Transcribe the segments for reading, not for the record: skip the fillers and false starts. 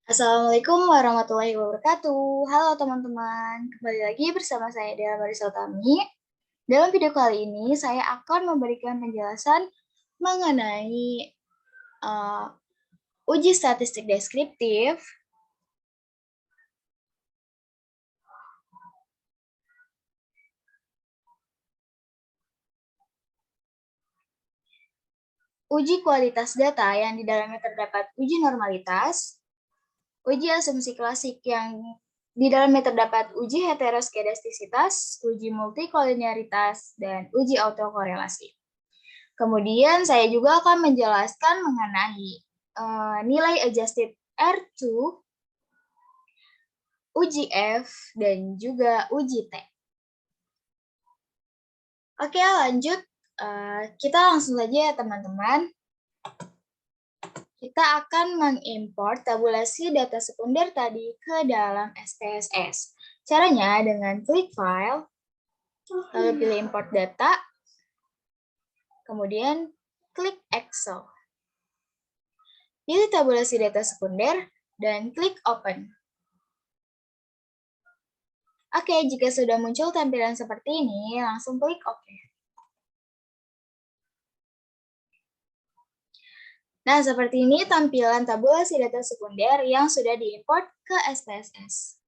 Assalamualaikum warahmatullahi wabarakatuh. Halo teman-teman, kembali lagi bersama saya Dea Marisa Utami. Dalam video kali ini, saya akan memberikan penjelasan mengenai uji statistik deskriptif, uji kualitas data yang di dalamnya terdapat uji normalitas, uji asumsi klasik yang di dalamnya terdapat uji heteroskedastisitas, uji multikolinearitas, dan uji autokorelasi. Kemudian saya juga akan menjelaskan mengenai nilai adjusted R2, uji F, dan juga uji T. Oke, lanjut. Kita langsung saja ya teman-teman. Kita akan mengimport tabulasi data sekunder tadi ke dalam SPSS. Caranya dengan klik File, lalu pilih Import Data, kemudian klik Excel. Pilih tabulasi data sekunder, dan klik Open. Oke, jika sudah muncul tampilan seperti ini, langsung klik OK. Nah, seperti ini tampilan tabulasi data sekunder yang sudah diimport ke SPSS.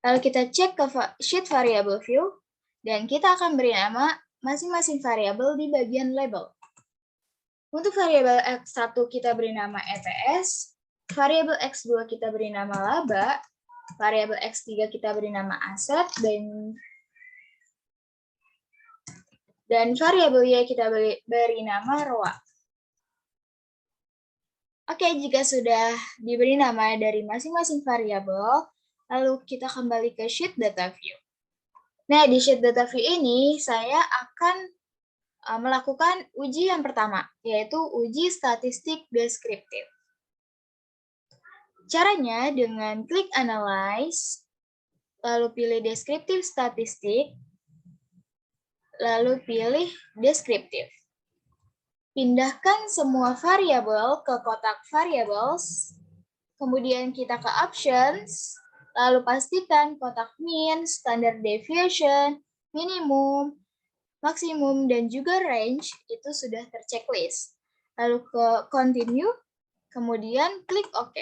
Lalu kita cek ke sheet variable view, dan kita akan beri nama masing-masing variabel di bagian label. Untuk variabel X1 kita beri nama EPS, variabel X2 kita beri nama laba, variabel X3 kita beri nama aset, dan variabel Y kita beri nama ROA. Oke, jika sudah diberi nama dari masing-masing variabel, lalu kita kembali ke sheet data view. Nah, di sheet data view ini saya akan melakukan uji yang pertama, yaitu uji statistik deskriptif. Caranya dengan klik Analyze, lalu pilih Deskriptif Statistik, lalu pilih Deskriptif. Pindahkan semua variabel ke kotak Variables, kemudian kita ke Options, lalu pastikan kotak Mean, Standard Deviation, Minimum, Maksimum, dan juga Range itu sudah terchecklist. Lalu ke Continue, kemudian klik OK.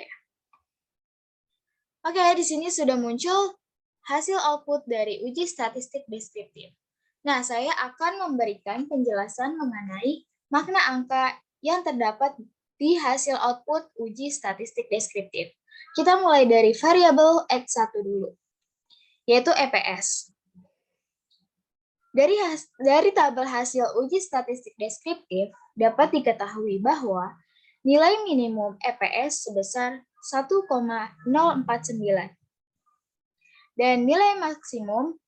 Oke, di sini sudah muncul hasil output dari uji statistik deskriptif. Nah, saya akan memberikan penjelasan mengenai makna angka yang terdapat di hasil output uji statistik deskriptif. Kita mulai dari variabel X1 dulu, yaitu EPS. Dari tabel hasil uji statistik deskriptif, dapat diketahui bahwa nilai minimum EPS sebesar 1,049 dan nilai maksimum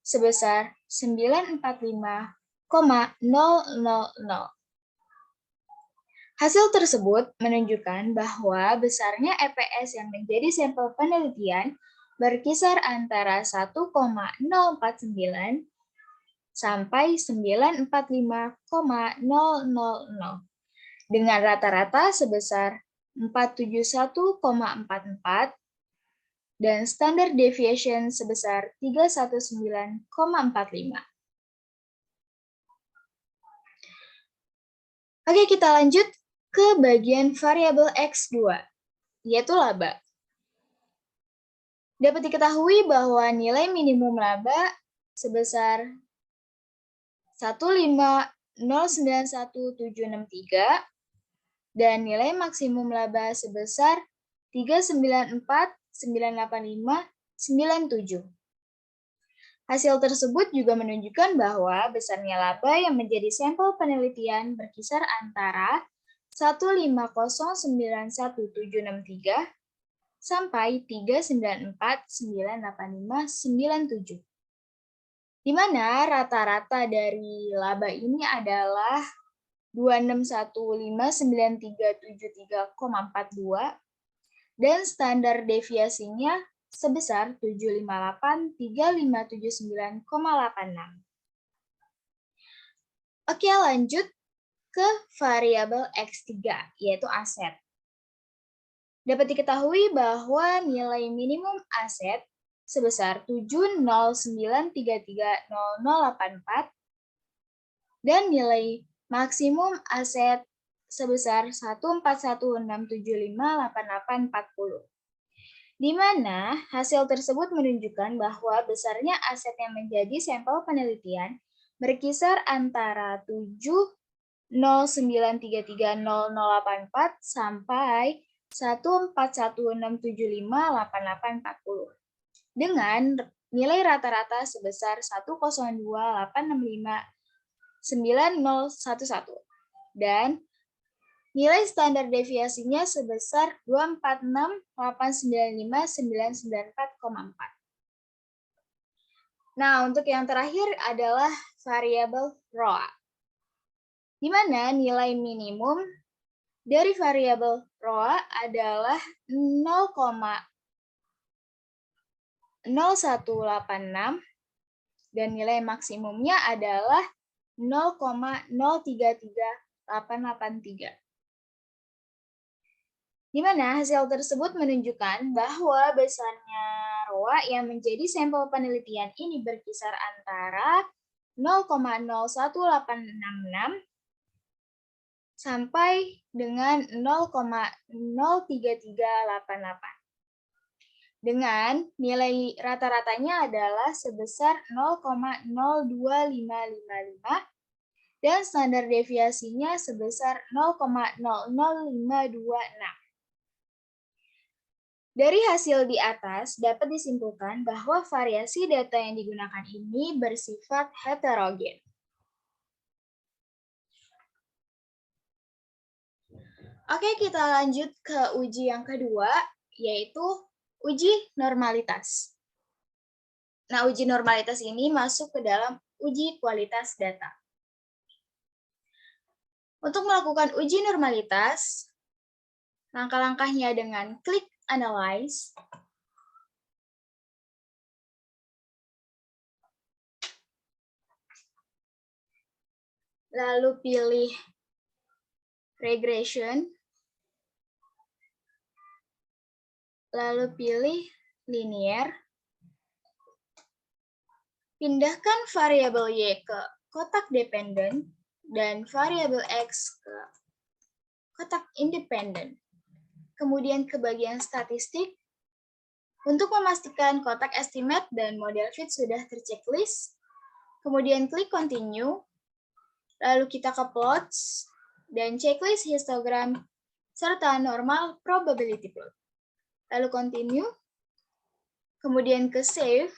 sebesar 945,000. Hasil tersebut menunjukkan bahwa besarnya EPS yang menjadi sampel penelitian berkisar antara 1,049 sampai 945,000 dengan rata-rata sebesar 471,44 dan standar deviation sebesar 319,45. Oke, kita lanjut ke bagian variabel X2, yaitu laba. Dapat diketahui bahwa nilai minimum laba sebesar 15091,763 dan nilai maksimum laba sebesar 394,985,97. Hasil tersebut juga menunjukkan bahwa besarnya laba yang menjadi sampel penelitian berkisar antara 15091,763 sampai 394,985,97. Di mana rata-rata dari laba ini adalah 261,593,73,42 dan standar deviasinya sebesar 758,3579,86. Oke, lanjut ke variabel X3, yaitu aset. Dapat diketahui bahwa nilai minimum aset sebesar 709330084 dan nilai maksimum aset sebesar 14167588840. Di mana hasil tersebut menunjukkan bahwa besarnya aset yang menjadi sampel penelitian berkisar antara 709330084 sampai 14167588840 dengan nilai rata-rata sebesar 102865911 dan nilai standar deviasinya sebesar 2468994,4. Nah, untuk yang terakhir adalah variabel ROA, di mana nilai minimum dari variabel ROA adalah 0,0186 dan nilai maksimumnya adalah 0,033883. Di mana hasil tersebut menunjukkan bahwa besarnya ROA yang menjadi sampel penelitian ini berkisar antara 0,01866 sampai dengan 0,03388. Dengan nilai rata-ratanya adalah sebesar 0,02555 dan standar deviasinya sebesar 0,00526. Dari hasil di atas dapat disimpulkan bahwa variasi data yang digunakan ini bersifat heterogen. Oke, kita lanjut ke uji yang kedua, yaitu uji normalitas. Nah, uji normalitas ini masuk ke dalam uji kualitas data. Untuk melakukan uji normalitas, langkah-langkahnya dengan klik Analyze, lalu pilih Regression, lalu pilih Linear, pindahkan variabel Y ke kotak dependen dan variabel X ke kotak independen. Kemudian ke bagian statistik. Untuk memastikan kotak estimate dan model fit sudah terchecklist, kemudian klik continue, lalu kita ke plots, dan checklist histogram, serta normal probability plot. Lalu continue, kemudian ke save,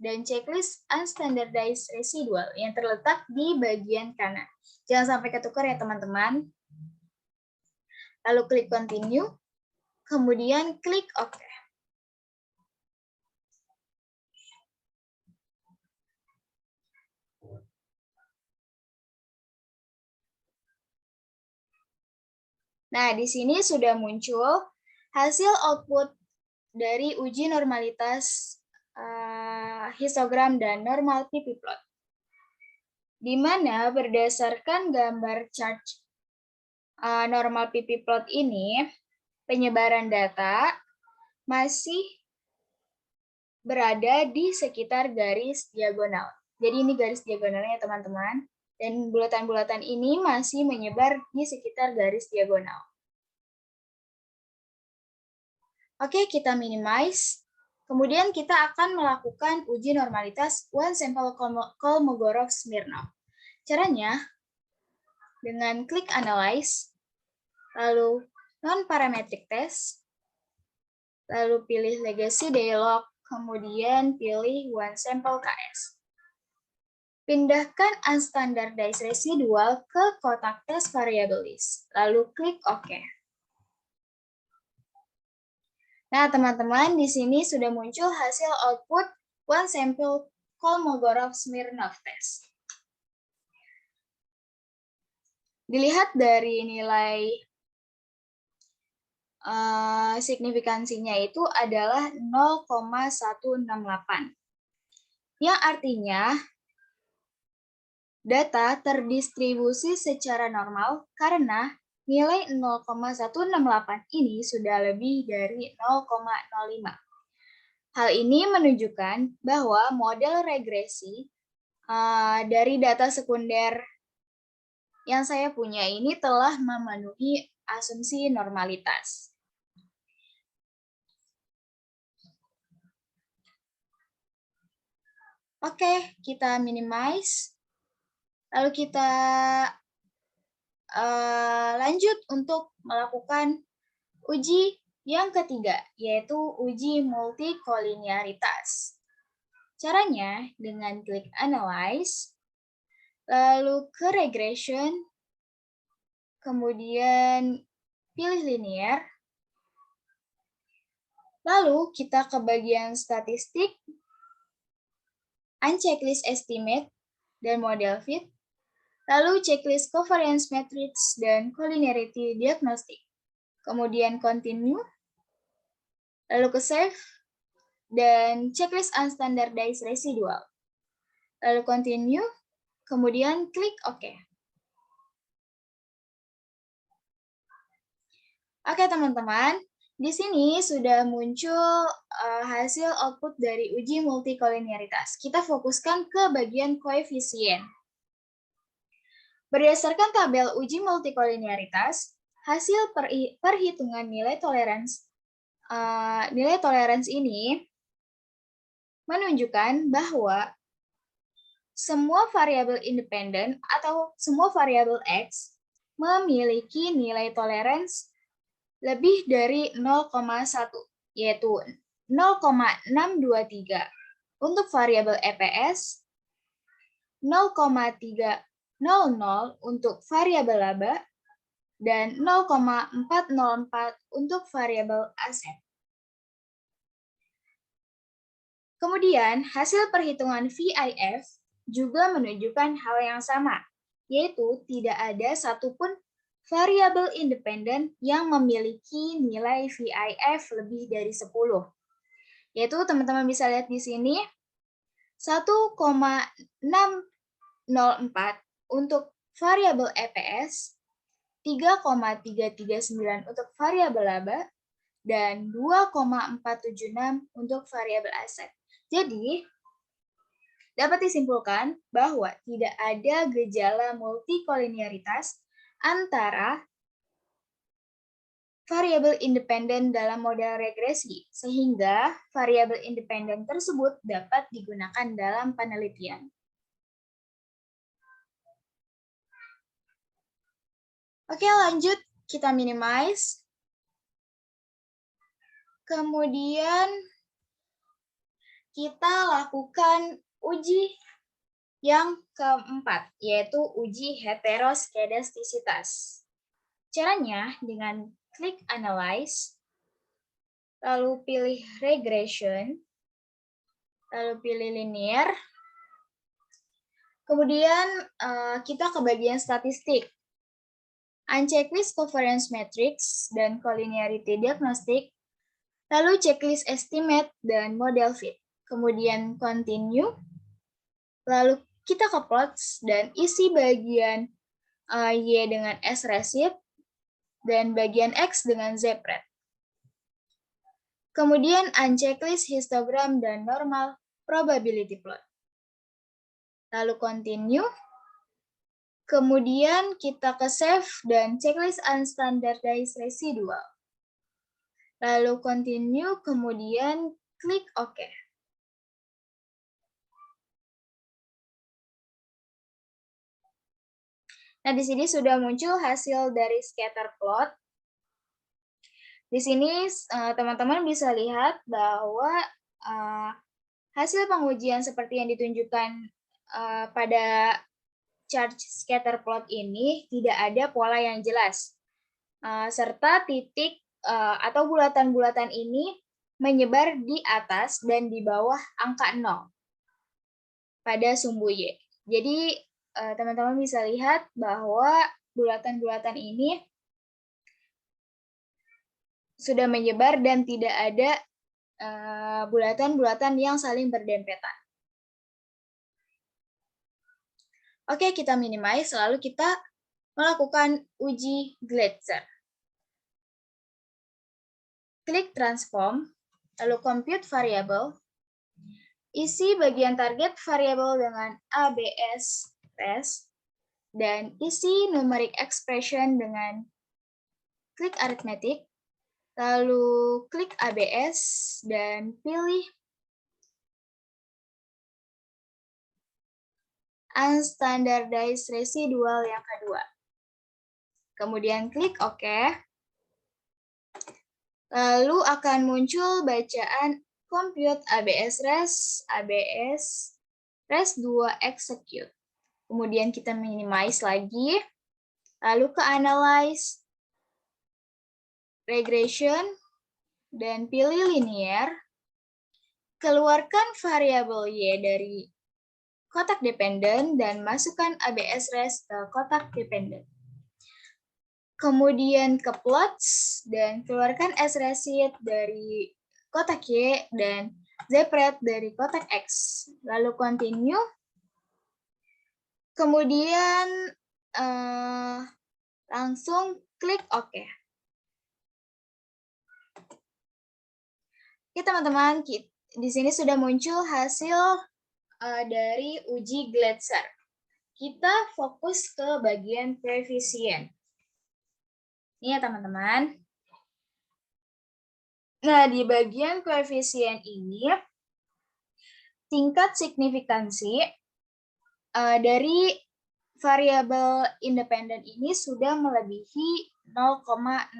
dan checklist unstandardized residual yang terletak di bagian kanan. Jangan sampai ketukar ya teman-teman. Lalu klik continue, kemudian klik OK. Nah, di sini sudah muncul hasil output dari uji normalitas histogram dan normal pp-plot. Di mana berdasarkan gambar chart normal pp-plot ini, penyebaran data masih berada di sekitar garis diagonal. Jadi ini garis diagonalnya teman-teman. Dan bulatan-bulatan ini masih menyebar di sekitar garis diagonal. Oke, kita minimize. Kemudian kita akan melakukan uji normalitas one sample Kolmogorov-Smirnov. Caranya, dengan klik Analyze, lalu non-parametric test, lalu pilih Legacy Dialog, kemudian pilih one sample KS. Pindahkan unstandardized residual ke kotak tes variable list, lalu klik OK. Nah, teman-teman, di sini sudah muncul hasil output one sample Kolmogorov-Smirnov test. Dilihat dari nilai signifikansinya itu adalah 0,168. Yang artinya Data terdistribusi secara normal karena nilai 0,168 ini sudah lebih dari 0,05. Hal ini menunjukkan bahwa model regresi dari data sekunder yang saya punya ini telah memenuhi asumsi normalitas. Oke, kita minimize. Lalu kita lanjut untuk melakukan uji yang ketiga, yaitu uji multikolinearitas. Caranya dengan klik Analyze, lalu ke Regression, kemudian pilih Linear, lalu kita ke bagian Statistik, Unchecklist Estimate, dan Model Fit, lalu checklist Covariance Matrix dan Collinearity Diagnostic. Kemudian Continue, lalu ke Save, dan checklist Unstandardized Residual. Lalu Continue, kemudian klik OK. Oke teman-teman, di sini sudah muncul hasil output dari uji multikolinearitas. Kita fokuskan ke bagian koefisien. Berdasarkan tabel uji multikolinearitas, hasil perhitungan nilai toleransi ini menunjukkan bahwa semua variabel independen atau semua variabel X memiliki nilai toleransi lebih dari 0,1, yaitu 0,623 untuk variabel EPS, 0,300 untuk variabel laba, dan 0,404 untuk variabel aset. Kemudian, hasil perhitungan VIF juga menunjukkan hal yang sama, yaitu tidak ada satupun variabel independen yang memiliki nilai VIF lebih dari 10. Yaitu teman-teman bisa lihat di sini 1,604 untuk variabel EPS, 3,339 untuk variabel laba, dan 2,476 untuk variabel aset. Jadi, dapat disimpulkan bahwa tidak ada gejala multikolinearitas antara variabel independen dalam model regresi, sehingga variabel independen tersebut dapat digunakan dalam penelitian. Oke, lanjut. Kita minimize. Kemudian, kita lakukan uji yang keempat, yaitu uji heteroskedastisitas. Caranya dengan klik Analyze, lalu pilih Regression, lalu pilih Linear, kemudian kita ke bagian Statistik. Unchecklist Covariance Matrix dan Collinearity Diagnostic, lalu Checklist Estimate dan Model Fit. Kemudian Continue, lalu kita ke Plots dan isi bagian Y dengan S-Receipt, dan bagian X dengan Z-Pred. Kemudian unchecklist histogram dan normal probability plot. Lalu Continue, kemudian kita ke Save dan checklist unstandardized residual. Lalu Continue, kemudian klik OK. Nah, di sini sudah muncul hasil dari scatter plot. Di sini teman-teman bisa lihat bahwa hasil pengujian seperti yang ditunjukkan pada chart scatter plot ini tidak ada pola yang jelas, serta titik atau bulatan-bulatan ini menyebar di atas dan di bawah angka 0 pada sumbu Y. Jadi teman-teman bisa lihat bahwa bulatan-bulatan ini sudah menyebar dan tidak ada bulatan-bulatan yang saling berdempetan. Oke, kita minimize, lalu kita melakukan uji Glatzer. Klik transform, lalu compute variable, isi bagian target variable dengan ABS res, dan isi numeric expression dengan klik arithmetic, lalu klik ABS, dan pilih unstandardized residual yang kedua. Kemudian klik OK. Lalu akan muncul bacaan compute ABS res 2 execute. Kemudian kita minimize lagi, lalu ke analyze, regression, dan pilih linear. Keluarkan variabel Y dari kotak dependent dan masukkan ABS res ke kotak dependent. Kemudian ke plots dan keluarkan srecit dari kotak Y dan zpred dari kotak X. Lalu continue. Kemudian langsung klik OK. Oke teman-teman, di sini sudah muncul hasil dari uji Glatzer. Kita fokus ke bagian koefisien. Ini ya teman-teman. Nah, di bagian koefisien ini, tingkat signifikansi dari variabel independen ini sudah melebihi 0,05.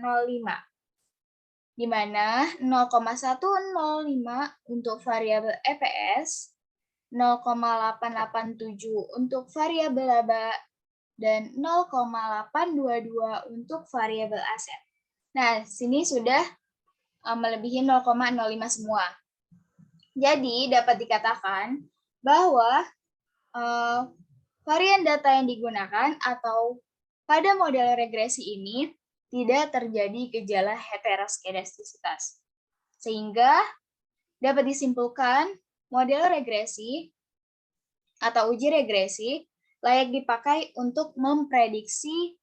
Di mana 0,105 untuk variabel EPS, 0,887 untuk variabel laba, dan 0,822 untuk variabel aset. Nah, sini sudah melebihi 0,05 semua. Jadi, dapat dikatakan bahwa varian data yang digunakan atau pada model regresi ini tidak terjadi gejala heteroskedastisitas. Sehingga dapat disimpulkan model regresi atau uji regresi layak dipakai untuk memprediksi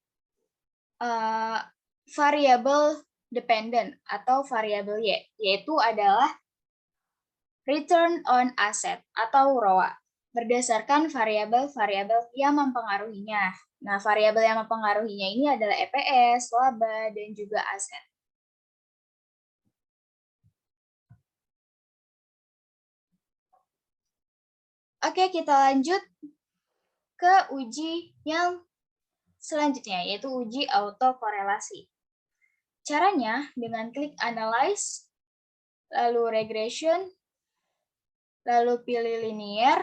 variabel dependent atau variabel Y, yaitu adalah return on asset atau ROA, berdasarkan variabel-variabel yang mempengaruhinya. Nah, variabel yang mempengaruhinya ini adalah EPS, laba, dan juga aset. Oke, kita lanjut ke uji yang selanjutnya, yaitu uji autokorelasi. Caranya dengan klik Analyze, lalu Regression, lalu pilih Linear,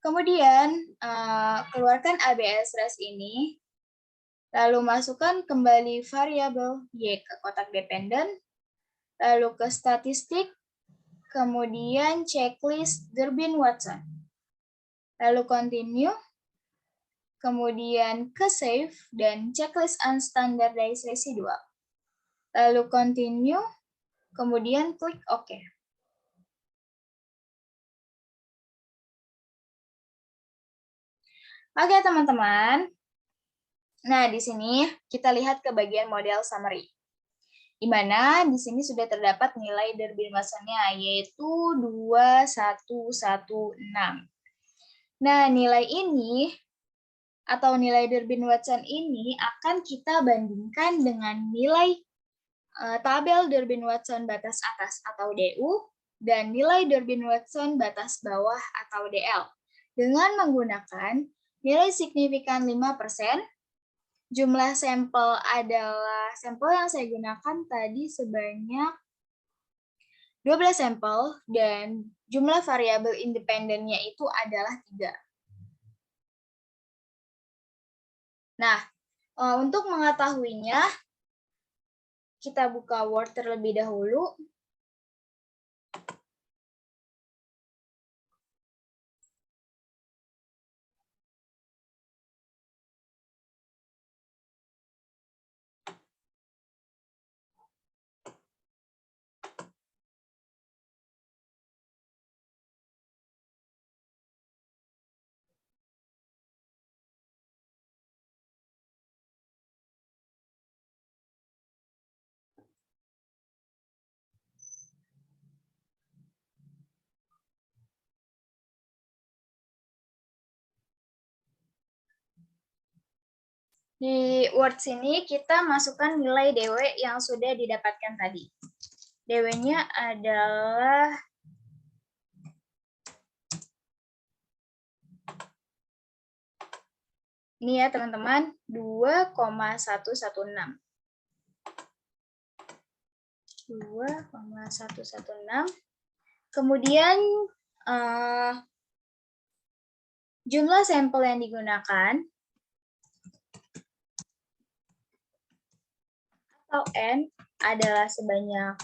kemudian keluarkan ABS res ini, lalu masukkan kembali variabel Y ke kotak dependent, lalu ke statistik, kemudian checklist Durbin-Watson, lalu continue, kemudian ke save dan checklist unstandardized residual, lalu continue, kemudian klik OK. Oke teman-teman, nah di sini kita lihat ke bagian model summary, di mana di sini sudah terdapat nilai Durbin-Watsonnya yaitu 2116. Nah, nilai ini atau nilai Durbin-Watson ini akan kita bandingkan dengan nilai tabel Durbin-Watson batas atas atau DU dan nilai Durbin-Watson batas bawah atau DL dengan menggunakan nilai signifikan 5%. Jumlah sampel adalah sampel yang saya gunakan tadi sebanyak 12 sampel dan jumlah variabel independennya itu adalah 3. Nah, untuk mengetahuinya, kita buka Word terlebih dahulu. Di Words ini kita masukkan nilai DW yang sudah didapatkan tadi. DW-nya adalah ini ya teman-teman, 2,116. 2,116. Kemudian jumlah sampel yang digunakan atau N adalah sebanyak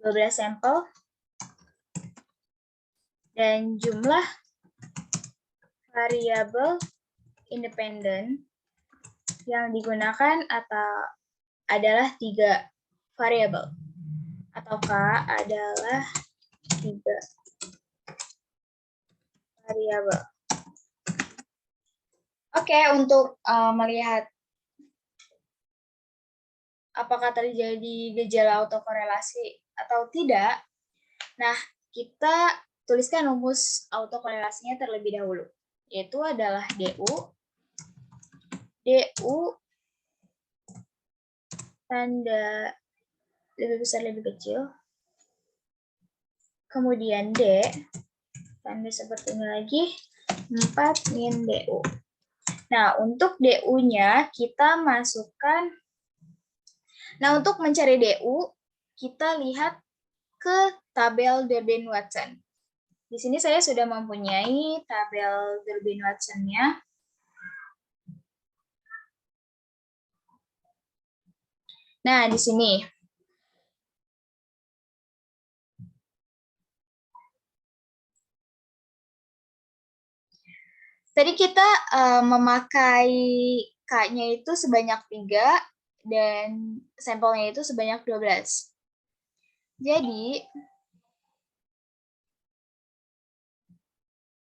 12 sampel dan jumlah variabel independen yang digunakan adalah 3 variabel atau K adalah 3 variabel. Oke, untuk melihat apakah terjadi gejala autokorelasi atau tidak, nah kita tuliskan rumus autokorelasinya terlebih dahulu, yaitu adalah DU tanda lebih besar lebih kecil, kemudian D tanda seperti ini lagi 4 min DU. Nah, untuk DU-nya kita masukkan. Nah, untuk mencari DU, kita lihat ke tabel Durbin-Watson. Di sini saya sudah mempunyai tabel Durbin-Watson-nya. Nah, di sini. Tadi kita memakai K-nya itu sebanyak 3 dan sampelnya itu sebanyak 12. Jadi,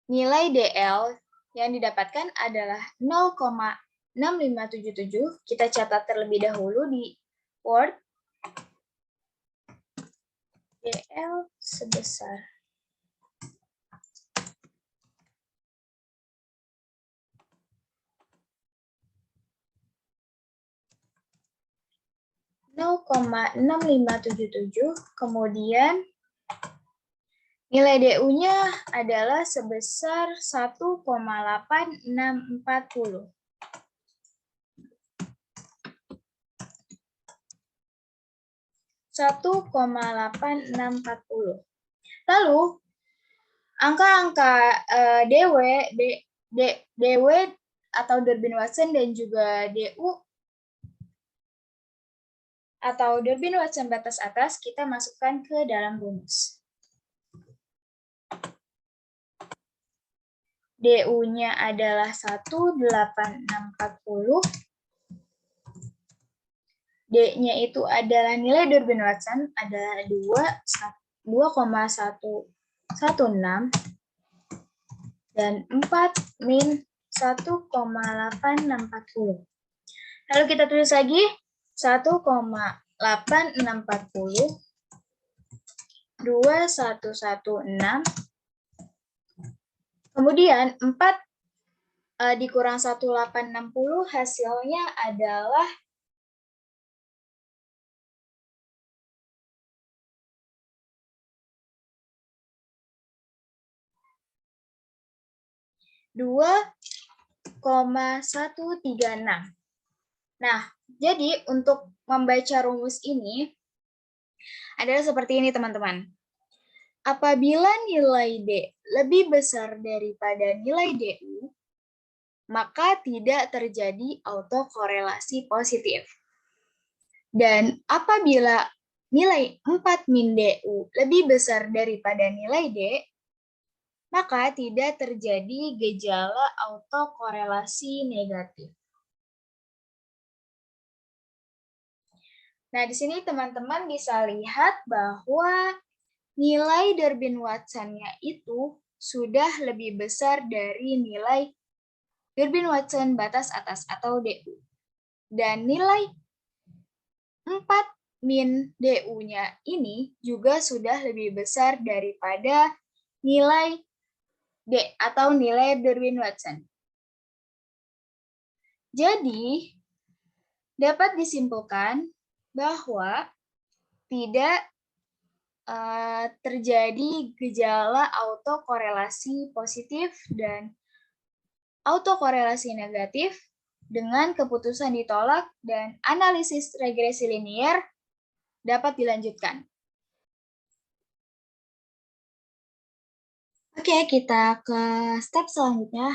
nilai DL yang didapatkan adalah 0,6577. Kita catat terlebih dahulu di Word. DL sebesar 0,6577, kemudian nilai DU-nya adalah sebesar 1,8640. Lalu angka-angka DW atau Durbin-Watson dan juga DU atau Durbin-Watson batas atas kita masukkan ke dalam rumus. DU-nya adalah 18640. D-nya itu adalah nilai Durbin-Watson adalah 2,116 dan 4 min 1,8640. Lalu kita tulis lagi 1,8640 2116. Kemudian 4 dikurang 1860 hasilnya adalah 2,136. Nah, jadi untuk membaca rumus ini adalah seperti ini, teman-teman. Apabila nilai D lebih besar daripada nilai DU, maka tidak terjadi autokorelasi positif. Dan apabila nilai 4 min DU lebih besar daripada nilai D, maka tidak terjadi gejala autokorelasi negatif. Nah, di sini teman-teman bisa lihat bahwa nilai Durbin-Watson-nya itu sudah lebih besar dari nilai Durbin-Watson batas atas atau DU. Dan nilai 4 min DU-nya ini juga sudah lebih besar daripada nilai D atau nilai Durbin-Watson. Jadi, Dapat disimpulkan bahwa tidak terjadi gejala autokorelasi positif dan autokorelasi negatif dengan keputusan ditolak dan analisis regresi linier dapat dilanjutkan. Oke, kita ke step selanjutnya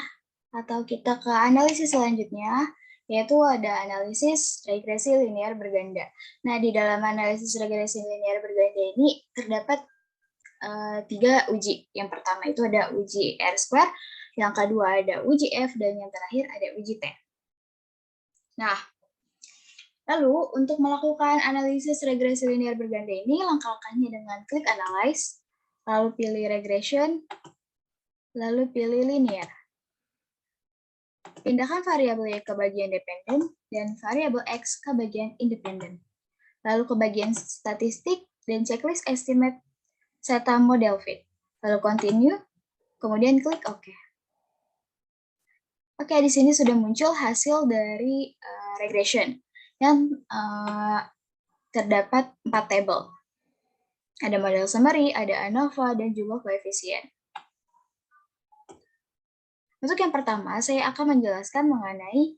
atau kita ke analisis selanjutnya, yaitu ada analisis regresi linear berganda. Nah, di dalam analisis regresi linear berganda ini terdapat 3 uji. Yang pertama itu ada uji R-square, yang kedua ada uji F, dan yang terakhir ada uji T. Nah, lalu untuk melakukan analisis regresi linear berganda ini, langkah-langkahnya dengan klik Analyze, lalu pilih Regression, lalu pilih Linear. Pindahkan variabel Y ke bagian dependen dan variabel X ke bagian independen. Lalu ke bagian statistik dan checklist estimate serta model fit. Lalu continue, kemudian klik OK. Oke, di sini sudah muncul hasil dari regression yang terdapat 4 tabel. Ada model summary, ada ANOVA, dan juga koefisien. Untuk yang pertama, saya akan menjelaskan mengenai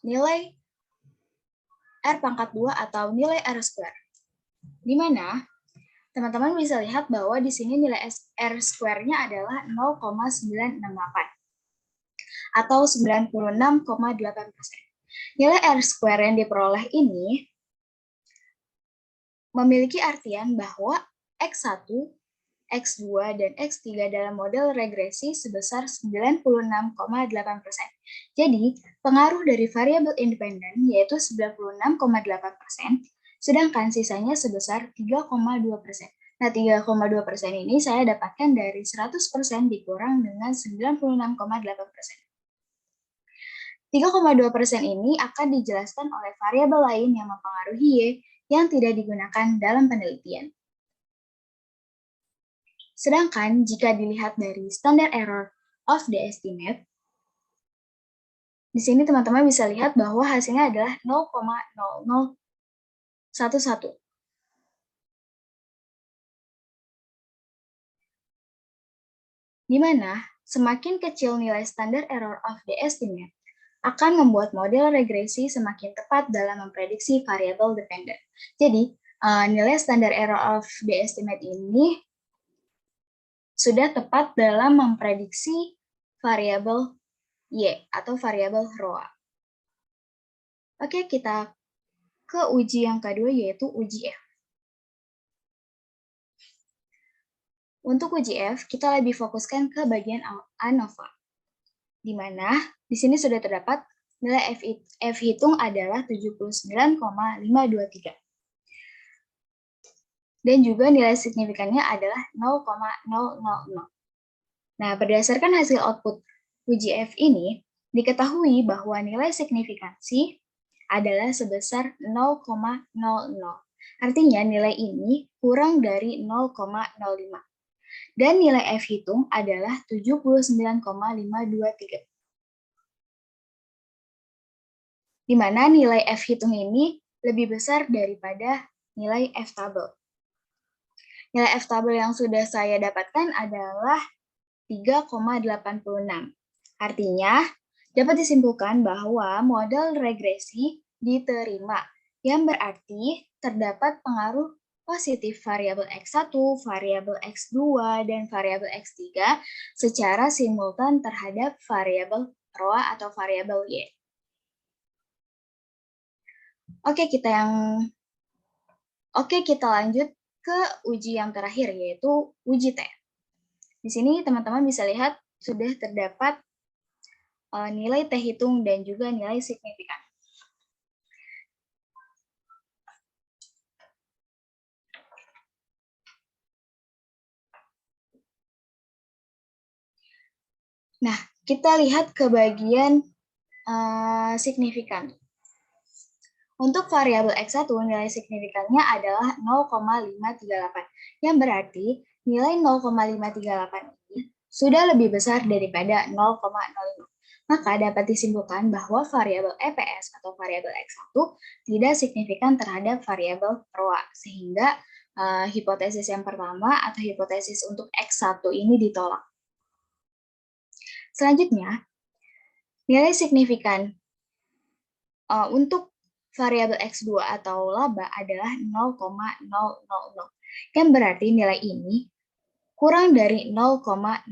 nilai R pangkat 2 atau nilai R square. Di mana teman-teman bisa lihat bahwa di sini nilai R square-nya adalah 0,968 atau 96,8%. Nilai R square yang diperoleh ini memiliki artian bahwa X1, X2, dan X3 dalam model regresi sebesar 96,8%. Jadi, pengaruh dari variabel independen yaitu 96,8%, sedangkan sisanya sebesar 3,2%. Nah, 3,2% ini saya dapatkan dari 100% dikurang dengan 96,8%. 3,2% ini akan dijelaskan oleh variabel lain yang mempengaruhi Y yang tidak digunakan dalam penelitian. Sedangkan jika dilihat dari standard error of the estimate, di sini teman-teman bisa lihat bahwa hasilnya adalah 0,0011. Di mana semakin kecil nilai standard error of the estimate akan membuat model regresi semakin tepat dalam memprediksi variabel dependent. Jadi, nilai standard error of the estimate ini sudah tepat dalam memprediksi variabel Y atau variabel ROA. Oke, kita ke uji yang kedua yaitu uji F. Untuk uji F, kita lebih fokuskan ke bagian ANOVA. Di mana di sini sudah terdapat nilai F hitung adalah 79,523. Dan juga nilai signifikannya adalah 0,000. Nah, berdasarkan hasil output uji F ini, diketahui bahwa nilai signifikansi adalah sebesar 0,00. Artinya nilai ini kurang dari 0,05. Dan nilai F hitung adalah 79,523. Di mana nilai F hitung ini lebih besar daripada nilai F tabel. Nilai F tabel yang sudah saya dapatkan adalah 3,86. Artinya, dapat disimpulkan bahwa model regresi diterima, yang berarti terdapat pengaruh positif variabel X1, variabel X2, dan variabel X3 secara simultan terhadap variabel ROA atau variabel Y. Oke, kita lanjut ke uji yang terakhir, yaitu uji T. Di sini teman-teman bisa lihat sudah terdapat nilai T hitung dan juga nilai signifikan. Nah, kita lihat ke bagian signifikan. Untuk variabel X1, nilai signifikannya adalah 0,538, yang berarti nilai 0,538 ini sudah lebih besar daripada 0,05. Maka dapat disimpulkan bahwa variabel EPS atau variabel X1 tidak signifikan terhadap variabel ROA, sehingga hipotesis yang pertama atau hipotesis untuk X1 ini ditolak. Selanjutnya, nilai signifikan untuk variabel X2 atau laba adalah 0,000, yang berarti nilai ini kurang dari 0,05.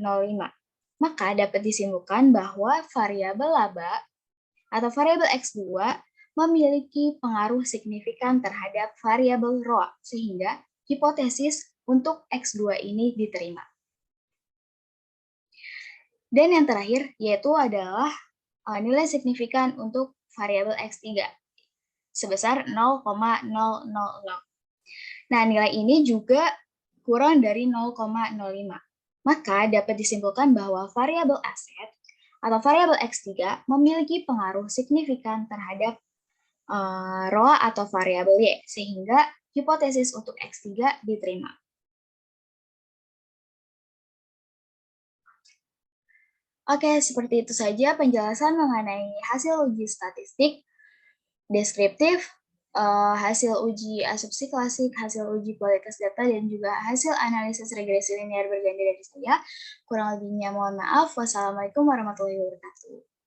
Maka dapat disimpulkan bahwa variabel laba atau variabel X2 memiliki pengaruh signifikan terhadap variabel ROA, sehingga hipotesis untuk X2 ini diterima. Dan yang terakhir yaitu adalah nilai signifikan untuk variabel X3 sebesar 0,000. Nah, nilai ini juga kurang dari 0,05. Maka dapat disimpulkan bahwa variabel aset atau variabel X3 memiliki pengaruh signifikan terhadap ROA atau variabel Y, sehingga hipotesis untuk X3 diterima. Oke, seperti itu saja penjelasan mengenai hasil uji statistik, deskriptif, hasil uji asumsi klasik, hasil uji kualitas data, dan juga hasil analisis regresi linear berganti dari saya. Kurang lebihnya mohon maaf. Wassalamualaikum warahmatullahi wabarakatuh.